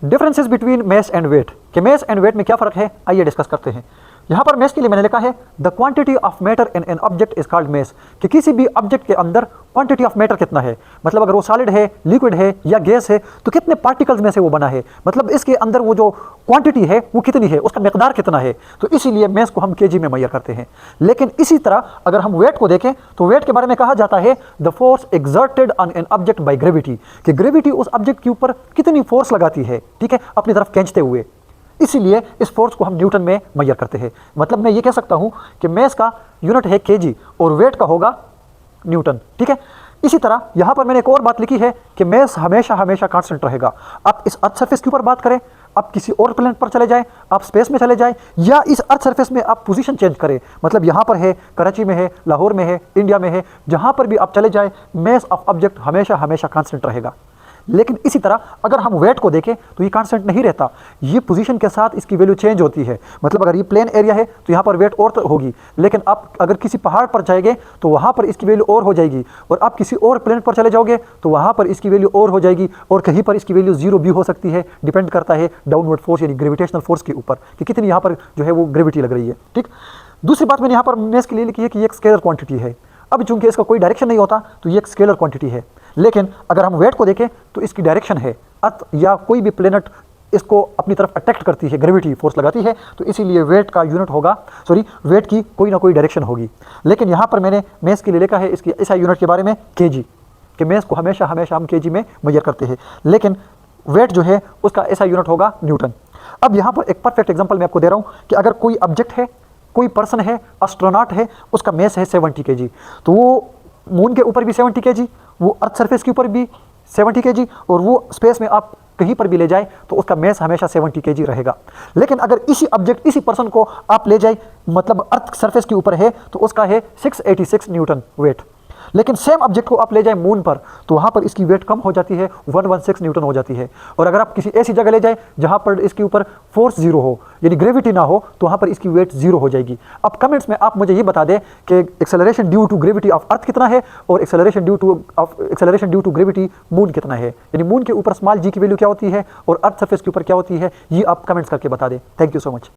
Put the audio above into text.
Differences between mass and weight कि mass and weight में क्या फ़र्क है, आइए डिस्कस करते हैं। यहाँ पर मेस के लिए मैंने लिखा है the quantity of matter in an object is called mess, कि किसी भी ऑब्जेक्ट के अंदर क्वांटिटी ऑफ मैटर कितना है, मतलब अगर वो सॉलिड है, लिक्विड है या गैस है तो कितने पार्टिकल्स में से वो बना है, मतलब इसके अंदर वो जो क्वांटिटी है वो कितनी है, उसका मकदार कितना है। तो इसीलिए मेस को हम केजी में मैयर करते हैं। लेकिन इसी तरह अगर हम वेट को देखें तो वेट के बारे में कहा जाता है the force exerted on an object by gravity, कि ग्रेविटी उस ऑब्जेक्ट के ऊपर कितनी फोर्स लगाती है, ठीक है, अपनी तरफ खींचते हुए। इसीलिए इस फोर्स को हम न्यूटन में मैयर करते हैं। मतलब मैं ये कह सकता हूं कि मेस का यूनिट है केजी और वेट का होगा न्यूटन, ठीक है। इसी तरह यहां पर मैंने एक और बात लिखी है कि मेस हमेशा हमेशा कांस्टेंट रहेगा। आप इस अर्थ सरफेस के ऊपर बात करें, आप किसी और प्लेनेट पर चले जाएं, आप स्पेस में चले जाएं, या इस अर्थ सरफेस में आप पोजीशन चेंज करें, मतलब यहां पर है, कराची में है, लाहौर में है, इंडिया में है, जहां पर भी आप चले जाएं, मेस ऑफ ऑब्जेक्ट हमेशा हमेशा कांस्टेंट रहेगा। लेकिन इसी तरह अगर हम वेट को देखें तो ये कांस्टेंट नहीं रहता, ये पोजीशन के साथ इसकी वैल्यू चेंज होती है। मतलब अगर ये प्लेन एरिया है तो यहाँ पर वेट और तो होगी, लेकिन आप अगर किसी पहाड़ पर जाएंगे तो वहाँ पर इसकी वैल्यू और हो जाएगी, और आप किसी और प्लेनेट पर चले जाओगे तो वहाँ पर इसकी वैल्यू और हो जाएगी, और कहीं पर इसकी वैल्यू 0 भी हो सकती है। डिपेंड करता है डाउनवर्ड फोर्स यानी ग्रेविटेशनल फोर्स के ऊपर कि कितनी यहाँ पर जो है वो ग्रेविटी लग रही है, ठीक। दूसरी बात मैंने यहाँ पर मेस के लिए लिखी है कि ये एक स्केलर क्वांटिटी है। अब चूंकि इसका कोई डायरेक्शन नहीं होता तो ये एक स्केलर क्वांटिटी है। लेकिन अगर हम वेट को देखें तो इसकी डायरेक्शन है, अर्थ या कोई भी प्लेनेट इसको अपनी तरफ अट्रैक्ट करती है, ग्रेविटी फोर्स लगाती है, तो इसीलिए वेट का यूनिट होगा, वेट की कोई ना कोई डायरेक्शन होगी। लेकिन यहाँ पर मैंने मेस के लिए लिखा है इसकी ऐसा यूनिट के बारे में केजी, कि मेस को हमेशा हमेशा हम केजी में मेजर करते हैं, लेकिन वेट जो है उसका ऐसा यूनिट होगा न्यूटन। अब यहाँ पर एक परफेक्ट एग्जाम्पल मैं आपको दे रहा हूँ कि अगर कोई ऑब्जेक्ट है, कोई पर्सन है, एस्ट्रोनॉट है, उसका मेस है 70 kg, तो वो मून के ऊपर भी 70 kg, वो अर्थ सरफेस के ऊपर भी 70 kg, और वो स्पेस में आप कहीं पर भी ले जाए तो उसका मेस हमेशा 70 kg रहेगा। लेकिन अगर इसी ऑब्जेक्ट, इसी पर्सन को आप ले जाए, मतलब अर्थ सरफेस के ऊपर है, तो उसका है 686 न्यूटन वेट। लेकिन सेम ऑब्जेक्ट को आप ले जाए मून पर तो वहाँ पर इसकी वेट कम हो जाती है, 116 न्यूटन हो जाती है। और अगर आप किसी ऐसी जगह ले जाए जहाँ पर इसके ऊपर फोर्स 0 हो, यानी ग्रेविटी ना हो, तो वहाँ पर इसकी वेट 0 हो जाएगी। अब कमेंट्स में आप मुझे ये बता दें कि acceleration due to gravity of earth कितना है और acceleration due to gravity moon कितना है, यानी मून के ऊपर स्मॉल g की वैल्यू क्या होती है और अर्थ सरफेस के ऊपर क्या होती है, ये आप कमेंट्स करके बता दें। Thank you so much.